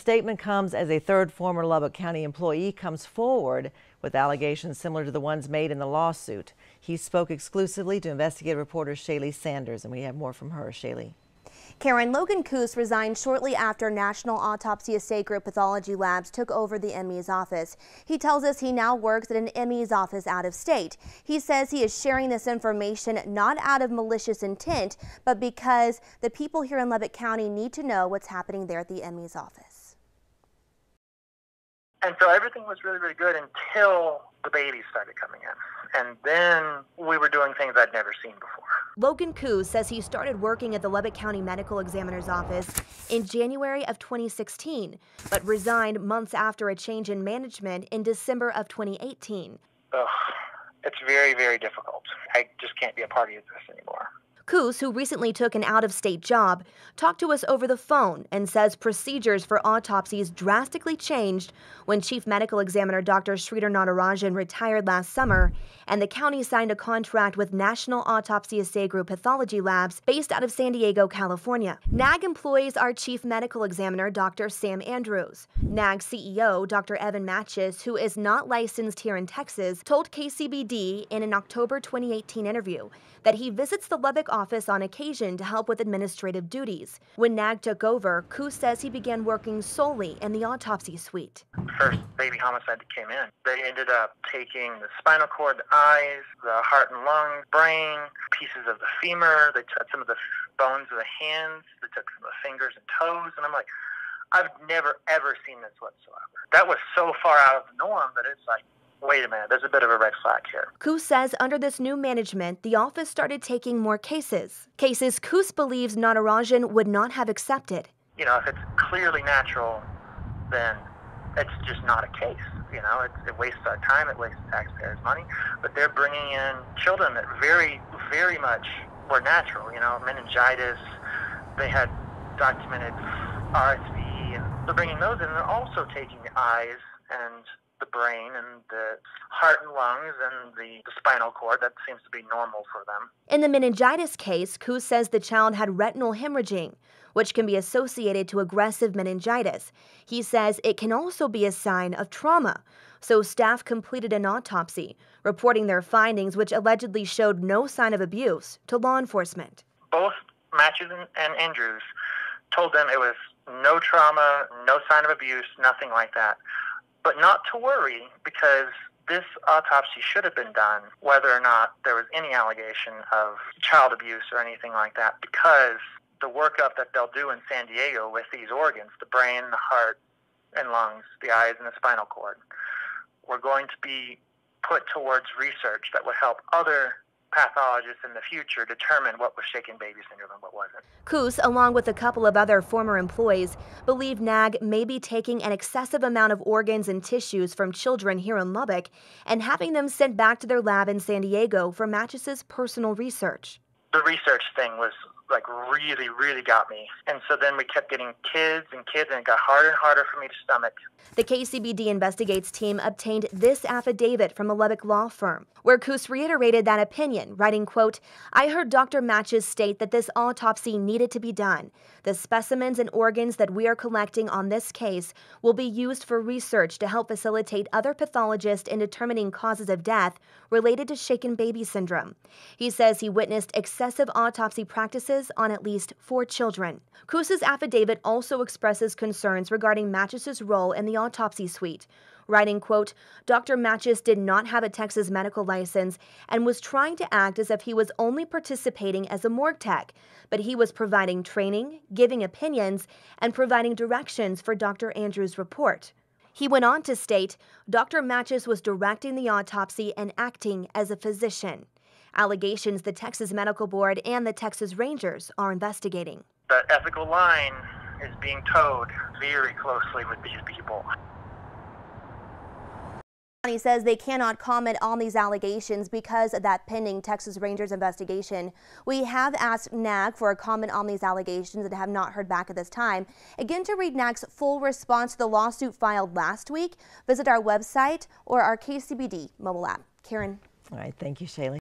statement comes as a third former Lubbock County employee comes forward with allegations similar to the ones made in the lawsuit. He spoke exclusively to investigative reporter Shaley Sanders, and we have more from her. Shaley. Karen, Logan Coos resigned shortly after National Autopsy Estate Group Pathology Labs took over the M.e.'s office. He tells us he now works at an M.e.'s office out of state. He says he is sharing this information not out of malicious intent, but because the people here in Lubbock County need to know what's happening there at the M.e.'s office. And so everything was really, really good until the babies started coming in. And then we were doing things I'd never seen before. Logan Coos says he started working at the Lubbock County Medical Examiner's office in January of 2016, but resigned months after a change in management in December of 2018. It's very, very difficult. I just can't be a party to this anymore. Coos, who recently took an out-of-state job, talked to us over the phone and says procedures for autopsies drastically changed when Chief Medical Examiner Dr. Sridhar Natarajan retired last summer and the county signed a contract with National Autopsy Estate Group Pathology Labs based out of San Diego, California. NAG employs our Chief Medical Examiner Dr. Sam Andrews. NAG CEO Dr. Evan Matches, who is not licensed here in Texas, told KCBD in an October 2018 interview that he visits the Lubbock office on occasion to help with administrative duties. When NAG took over, Coos says he began working solely in the autopsy suite. First baby homicide that came in, they ended up taking the spinal cord, the eyes, the heart and lungs, brain, pieces of the femur. They took some of the bones of the hands. They took some of the fingers and toes. And I'm like, I've never, ever seen this whatsoever. That was so far out of the norm that it's like, wait a minute, there's a bit of a red flag here. Coos says under this new management, the office started taking more cases. Cases Coos believes Natarajan would not have accepted. You know, if it's clearly natural, then it's just not a case. You know, it wastes our time, it wastes taxpayers' money. But they're bringing in children that very, very much were natural. You know, meningitis, they had documented RSV, and they're bringing those in. And they're also taking the eyes and the brain and the heart and lungs and the spinal cord. That seems to be normal for them. In the meningitis case, Coos says the child had retinal hemorrhaging, which can be associated to aggressive meningitis. He says it can also be a sign of trauma. So staff completed an autopsy, reporting their findings, which allegedly showed no sign of abuse, to law enforcement. Both Matches and Andrews told them it was no trauma, no sign of abuse, nothing like that. But not to worry, because this autopsy should have been done whether or not there was any allegation of child abuse or anything like that, because the workup that they'll do in San Diego with these organs, the brain, the heart and lungs, the eyes and the spinal cord, were going to be put towards research that would help other pathologists in the future determine what was shaken baby syndrome and what wasn't. Coos, along with a couple of other former employees, believe NAG may be taking an excessive amount of organs and tissues from children here in Lubbock and having them sent back to their lab in San Diego for Matches' personal research. The research thing was like really, really got me. And so then we kept getting kids, and it got harder and harder for me to stomach. The KCBD Investigates team obtained this affidavit from a Lubbock law firm, where Coos reiterated that opinion, writing, quote, "I heard Dr. Matches state that this autopsy needed to be done. The specimens and organs that we are collecting on this case will be used for research to help facilitate other pathologists in determining causes of death related to shaken baby syndrome." He says he witnessed excessive autopsy practices on at least 4 children. Coos's affidavit also expresses concerns regarding Matches' role in the autopsy suite, writing, quote, "Dr. Matches did not have a Texas medical license and was trying to act as if he was only participating as a morgue tech, but he was providing training, giving opinions, and providing directions for Dr. Andrews' report." He went on to state, Dr. Matches was directing the autopsy and acting as a physician. Allegations the Texas Medical Board and the Texas Rangers are investigating. The ethical line is being towed very closely with these people. He says they cannot comment on these allegations because of that pending Texas Rangers investigation. We have asked NAG for a comment on these allegations and have not heard back at this time. Again, to read NAG's full response to the lawsuit filed last week, visit our website or our KCBD mobile app. Karen. All right, thank you, Shaley.